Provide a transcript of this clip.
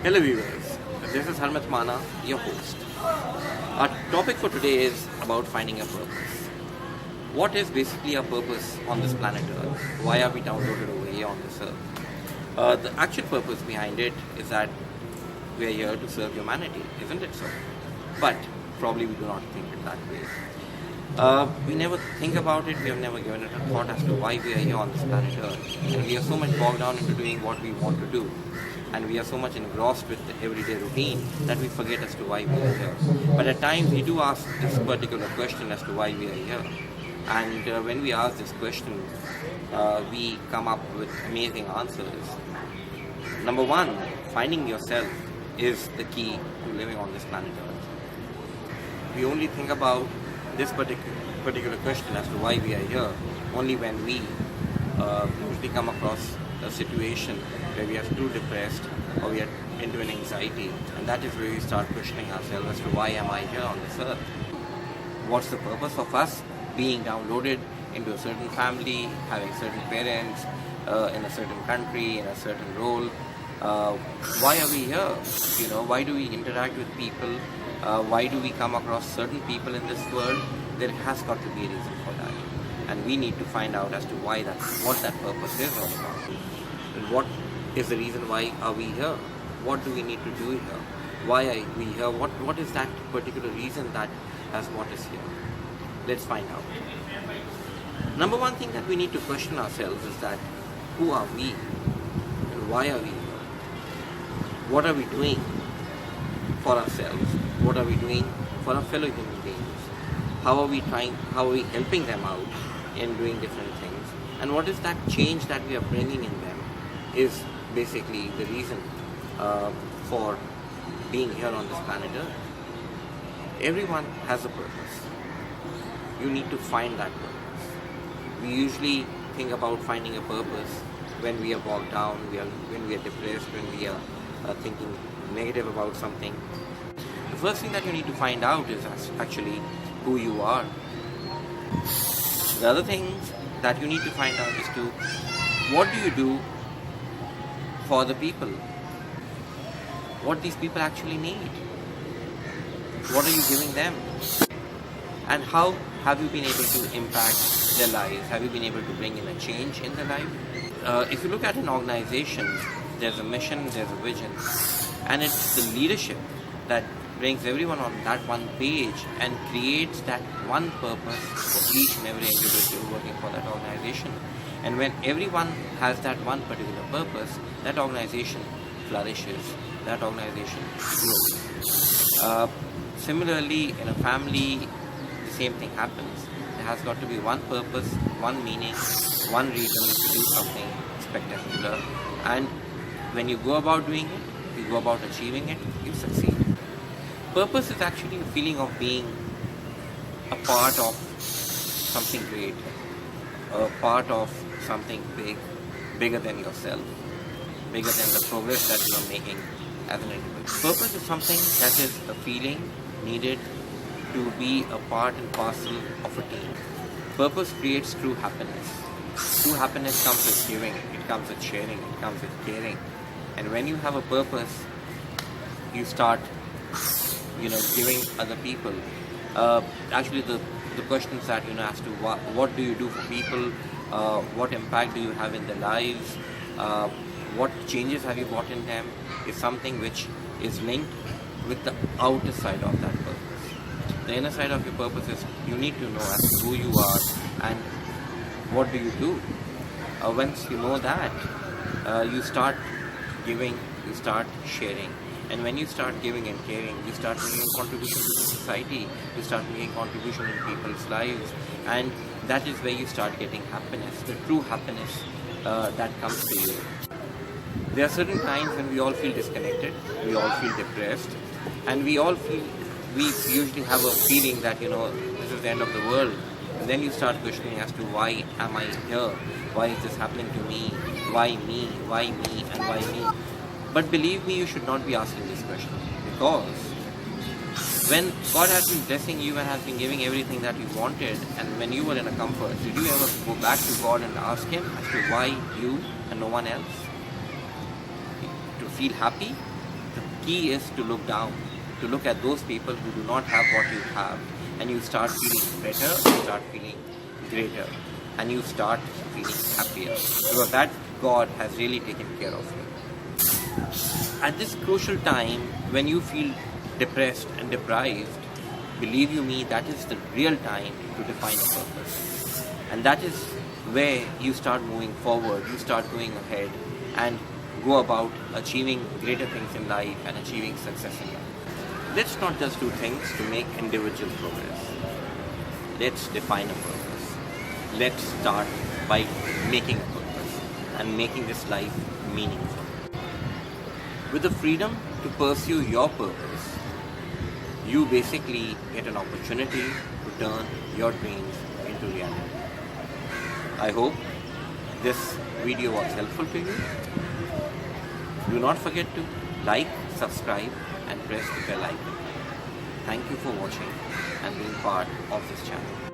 Hello viewers, this is Harmat Mana, your host. Our topic for today is about finding a purpose. What is basically our purpose on this planet Earth? Why are we downloaded over here on this Earth? The actual purpose behind it is that we are here to serve humanity, isn't it so? But probably we do not think it that way. We never think about it, we have never given it a thought as to why we are here on this planet Earth. And we are so much bogged down into doing what we want to do. And we are so much engrossed with the everyday routine that we forget as to why we are here. But at times we do ask this particular question as to why we are here. And when we ask this question, we come up with amazing answers. Number one, finding yourself is the key to living on this planet Earth. We only think about this particular question as to why we are here only when we usually come across a situation where we are too depressed or we are into an anxiety, and that is where we start questioning ourselves as to why am I here on this earth? What's the purpose of us being downloaded into a certain family, having certain parents, in a certain country, in a certain role? Why are we here? Why do we interact with people? Why do we come across certain people in this world? There has got to be a reason for that. And we need to find out as to what that purpose is all about. And what is the reason why are we here? What do we need to do here? Why are we here? What is that particular reason that has brought us here? Let's find out. Number one thing that we need to question ourselves is that who are we? And why are we here? What are we doing for ourselves? What are we doing for our fellow human beings? How are we helping them out in doing different things? And what is that change that we are bringing in them is basically the reason for being here on this planet Earth. Everyone has a purpose. You need to find that purpose. We usually think about finding a purpose when we are bogged down, when we are depressed, when we are thinking negative about something. The first thing that you need to find out is actually who you are. The other things that you need to find out is to what do you do for the people? What these people actually need? What are you giving them? And how have you been able to impact their lives? Have you been able to bring in a change in their life? If you look at an organization, there's a mission, there's a vision, and it's the leadership that brings everyone on that one page and creates that one purpose for each and every individual working for that organization. And when everyone has that one particular purpose, that organization flourishes, that organization grows. Similarly, in a family, the same thing happens. There has got to be one purpose, one meaning, one reason to do something spectacular. And when you go about doing it, you go about achieving it, you succeed. Purpose is actually a feeling of being a part of something great, a part of something bigger than yourself, bigger than the progress that you are making as an individual. Purpose is something that is a feeling needed to be a part and parcel of a team. Purpose creates true happiness. True happiness comes with giving, it comes with sharing, it comes with caring. And when you have a purpose, you start giving other people. Actually, the questions that as to what do you do for people, what impact do you have in their lives, what changes have you brought in them, is something which is linked with the outer side of that purpose. The inner side of your purpose is you need to know as to who you are and what do you do. Once you know that, you start giving, you start sharing. And when you start giving and caring, you start making a contribution to the society, you start making a contribution in people's lives, and that is where you start getting happiness, the true happiness that comes to you. There are certain times when we all feel disconnected, we all feel depressed, and we usually have a feeling that, this is the end of the world. And then you start questioning as to why am I here? Why is this happening to me? Why me? Why me? And why me? But believe me, you should not be asking this question, because when God has been blessing you and has been giving everything that you wanted, and when you were in a comfort, did you ever go back to God and ask Him as to why you and no one else? To feel happy, to key is to look down, to look at those people who do not have what you have, and you start feeling better, you start feeling greater, and you start feeling happier, because that God has really taken care of you. At this crucial time, when you feel depressed and deprived, believe you me, that is the real time to define a purpose. And that is where you start moving forward, you start going ahead and go about achieving greater things in life and achieving success in life. Let's not just do things to make individual progress. Let's define a purpose. Let's start by making a purpose and making this life meaningful. With the freedom to pursue your purpose, you basically get an opportunity to turn your dreams into reality. I hope this video was helpful to you. Do not forget to like, subscribe and press the bell icon. Thank you for watching and being part of this channel.